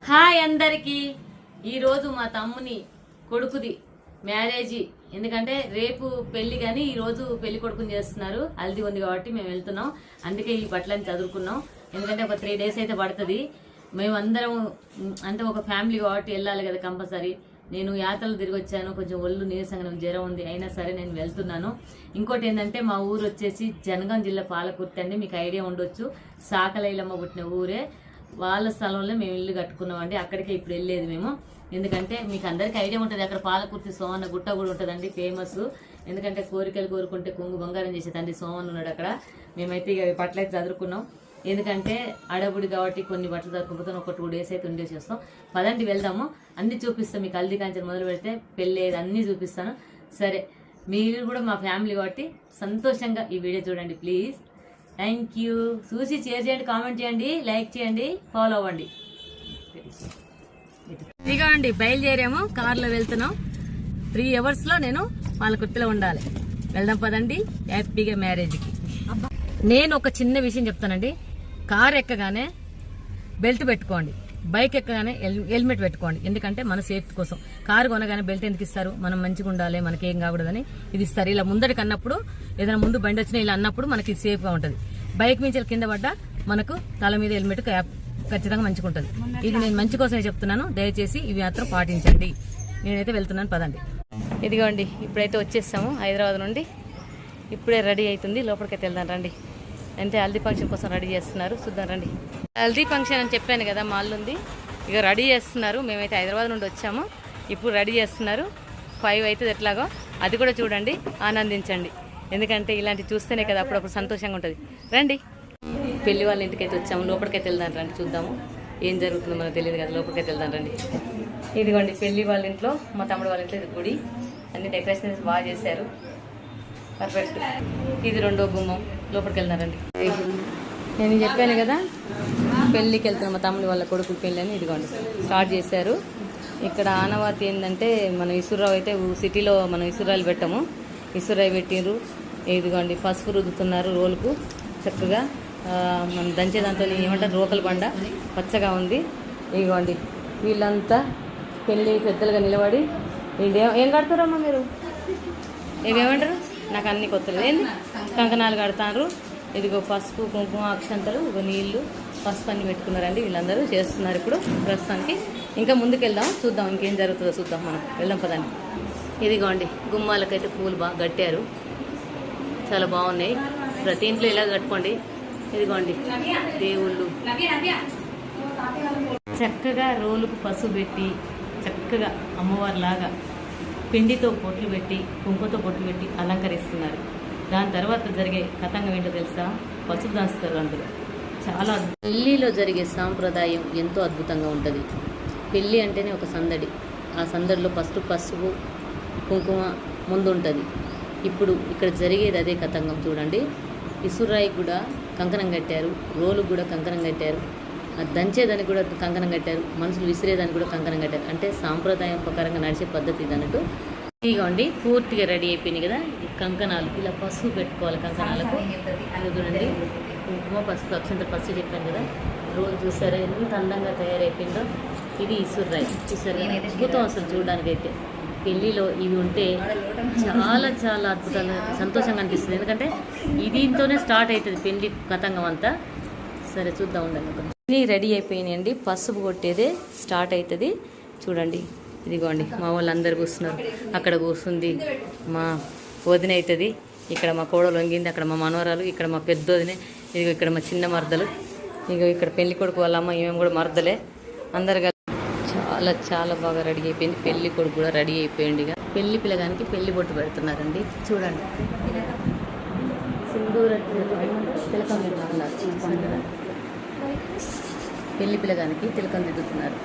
Hi అందరికి ఈరోజు మా తమ్ముని కొడుకుది మ్యారేజీ. ఎందుకంటే రేపు పెళ్లి కానీ ఈరోజు పెళ్లి కొడుకుని చేస్తున్నారు. హల్దీ ఉంది కాబట్టి మేము వెళ్తున్నాం. అందుకే ఈ బట్టలని చదువుకున్నాం. ఎందుకంటే ఒక 3 days అయితే పడుతుంది. మేమందరం అంటే ఒక ఫ్యామిలీ కాబట్టి వెళ్ళాలి కదా కంపల్సరీ. నేను యాత్రలు తిరిగి వచ్చాను, కొంచెం ఒళ్ళు నీరసంగా జ్వరం ఉంది, అయినా సరే నేను వెళ్తున్నాను. ఇంకోటి ఏంటంటే మా ఊరు వచ్చేసి జనగాం జిల్లా పాలకుర్తి అండి. మీకు ఐడియా ఉండొచ్చు, సాకలైలమ్మ పుట్టిన ఊరే. వాళ్ళ స్థలంలో మేము ఇల్లు కట్టుకున్నామండి. అక్కడికే ఇప్పుడు వెళ్ళేది మేము. ఎందుకంటే మీకు అందరికీ ఐడియా ఉంటుంది, అక్కడ పాలకుర్తి సోమన్న గుట్ట కూడా ఉంటుందండి, ఫేమస్. ఎందుకంటే కోరికలు కోరుకుంటే కొంగు బంగారం చేసే తండ్రి సోమన్న ఉన్నాడు అక్కడ. మేమైతే ఇక బట్టలైతే చదువుకున్నాం. ఎందుకంటే అడవుడి కాబట్టి కొన్ని బట్టలు చదువుకుంటాం. ఒక 2 days అయితే ఉండేసి వస్తాం. పదండి వెళ్దాము, అన్ని చూపిస్తాం మీకు. హల్దీ కాంచెలు మొదలు పెడితే పెళ్ళి అన్నీ చూపిస్తాను. సరే, మీరు కూడా మా ఫ్యామిలీ కాబట్టి సంతోషంగా ఈ వీడియో చూడండి ప్లీజ్. Thank you. చూసి షేర్ చేయండి, కామెంట్ చేయండి, లైక్ చేయండి, ఫాలో అవ్వండి. ఇదిగోండి బయలుదేరాము, కార్లో వెళ్తున్నాం. 3 hours నేను పాలకుర్తిలో ఉండాలి. వెళ్దాం పదండి హ్యాపీగా మ్యారేజ్కి. నేను ఒక చిన్న విషయం చెప్తానండి. కార్ ఎక్కగానే బెల్ట్ పెట్టుకోండి, బైక్ ఎక్కగానే హెల్మెట్ పెట్టుకోండి. ఎందుకంటే మన సేఫ్టీ కోసం. కారు కొనగానే బెల్ట్ ఎందుకు ఇస్తారు? మనం మంచిగా ఉండాలి, మనకేం కాకూడదని ఇది ఇస్తారు. ఇలా ముందడికి అన్నప్పుడు, ఏదైనా ముందు బండి వచ్చినా ఇలా అన్నప్పుడు మనకి సేఫ్గా ఉంటుంది. బైక్ మించి కింద పడ్డా మనకు తల మీద హెల్మెట్ ఖచ్చితంగా మంచిగా ఉంటుంది. ఇది నేను మంచి కోసమే చెప్తున్నాను. దయచేసి ఇవి మాత్రం పాటించండి. నేనైతే వెళ్తున్నాను పదండి. ఇదిగోండి ఇప్పుడైతే వచ్చేసాము హైదరాబాద్ నుండి. ఇప్పుడే రెడీ అవుతుంది, లోపలికైతే వెళ్దాం రండి. అంటే హల్దీ ఫంక్షన్ కోసం రెడీ చేస్తున్నారు, చూద్దాం రండి. హల్దీ ఫంక్షన్ అని చెప్పాను కదా, మా ఉంది. ఇక రెడీ చేస్తున్నారు. మేమైతే హైదరాబాద్ నుండి వచ్చాము, ఇప్పుడు రెడీ చేస్తున్నారు. 5 అవుతుంది ఎట్లాగో, అది కూడా చూడండి, ఆనందించండి. ఎందుకంటే ఇలాంటివి చూస్తేనే కదా అప్పుడప్పుడు సంతోషంగా ఉంటుంది. రండి, పెళ్లి వాళ్ళ ఇంటికైతే వచ్చాము. లోపలికైతే వెళ్దాం రండి, చూద్దాము ఏం జరుగుతుందో మనకు తెలియదు కదా. లోపలికైతే వెళ్దాం రండి. ఇదిగోండి పెళ్లి వాళ్ళ ఇంట్లో, మా తమ్ముడు వాళ్ళ ఇంట్లో ఇది గుడి. అన్ని డెకరేషన్స్ బాగా చేశారు, పర్ఫెక్ట్. ఇది 2వ గుమ్మం. లోపలికి వెళ్తున్నారండి. నేను చెప్పాను కదా పెళ్ళికి వెళ్తున్నాం, మా తమ్ముడు వాళ్ళ కొడుకు పెళ్ళి అని. ఇదిగోండి స్టార్ట్ చేశారు. ఇక్కడ ఆనవాతి ఏంటంటే, మనం ఇసురావు అయితే సిటీలో మనం ఇసురాయిలు పెట్టాము, ఇసురాయి పెట్టిండ్రు. ఇదిగోండి పసుపు రుద్దుతున్నారు రోలుకు చక్కగా. మనం దంచే దాంతో ఏమంటారు, రోకల బండ పచ్చగా ఉంది. ఇదిగోండి వీళ్ళంతా పెళ్ళి పెద్దలుగా నిలబడి ఏం కడతారమ్మా మీరు? ఇవేమంటారు, నాకు అన్ని కొత్తలు. ఏంది కంకణాలు కడతారు. ఇదిగో పసుపు కుంకుమ అక్షంతలు, ఇగో నీళ్లు పసుపు అన్ని పెట్టుకున్నారండి. వీళ్ళందరూ చేస్తున్నారు ఇప్పుడు ప్రస్తుతానికి. ఇంకా ముందుకు వెళ్దాం, చూద్దాం ఇంకేం జరుగుతుందో చూద్దాం. మనం వెళ్దాం పదండి. ఇదిగోండి గుమ్మాలకైతే పూలు బాగా కట్టారు, చాలా బాగున్నాయి. ప్రతి ఇంట్లో ఇలా కట్టుకోండి. ఇదిగోండి దేవుళ్ళు చక్కగా రోలుకు పసుపు పెట్టి చక్కగా అమ్మవారిలాగా పిండితో బొట్లు పెట్టి కుంకుమతో బొట్లు పెట్టి అలంకరిస్తున్నారు. దాని తర్వాత జరిగే కథంగం ఏంటో తెలుసా? పసుపు దంచుతారు అందులో. చాలా పెళ్ళిలో జరిగే సాంప్రదాయం ఎంతో అద్భుతంగా ఉంటుంది. పెళ్ళి అంటేనే ఒక సందడి. ఆ సందడిలో పసుపు కుంకుమ ముందు ఉంటుంది. ఇప్పుడు ఇక్కడ జరిగేది అదే కథంగం. చూడండి, ఇసురాయికి కూడా కంకణం కట్టారు, రోలుకు కూడా కంకణం కట్టారు, దంచేదానికి కూడా కంకణం కట్టారు, మనుషులు విసిరేదానికి కూడా కంకణం కట్టారు. అంటే సాంప్రదాయం ప్రకారంగా నడిచే పద్ధతి ఇది అన్నట్టు. ఇదిగోండి పూర్తిగా రెడీ అయిపోయినాయి కదా. ఈ కంకణాలు ఇలా పసుపు పెట్టుకోవాలి. కంకణాలకు చూడండి కుంకుమ పసుపు అక్షంతలు పసుపు చెప్పాను కదా. రోలు చూసారా ఎంత అందంగా తయారైపోయిందో. ఇది ఇసురాయి. చూసారా అద్భుతం అసలు చూడడానికైతే. పెళ్ళిలో ఇవి ఉంటే చాలా చాలా అద్భుతంగా సంతోషంగా అనిపిస్తుంది. ఎందుకంటే దీంతోనే స్టార్ట్ అవుతుంది పెళ్లి కథంగం అంతా. సరే చూద్దాం ఉండండి. రెడీ అయిపోయినాయండి, పసుపు కొట్టేదే స్టార్ట్ అవుతుంది. చూడండి ఇదిగోండి మా వాళ్ళు అందరు కూర్చున్నారు. అక్కడ కూర్చుంది మా వదిన అవుతుంది, ఇక్కడ మా కోడలు వంగింది, అక్కడ మా మనవరాలు, ఇక్కడ మా పెద్ద వదిన, ఇదిగో ఇక్కడ మా చిన్న మరదలు, ఇక ఇక్కడ పెళ్లి కొడుకు వాళ్ళ అమ్మ, ఏమేమి కూడా మరదలే. అందరు చాలా చాలా బాగా రెడీ అయిపోయింది. పెళ్లి కొడుకు కూడా రెడీ అయిపోయింది. ఇక పెళ్లి పిల్లగానికి పెళ్లి బొట్టు పెడుతున్నారండి. చూడండి సింధూర తిలకం దిద్దుతున్నారు. పెళ్లి పిల్లగానికి తిలకం దిద్దుతున్నారు.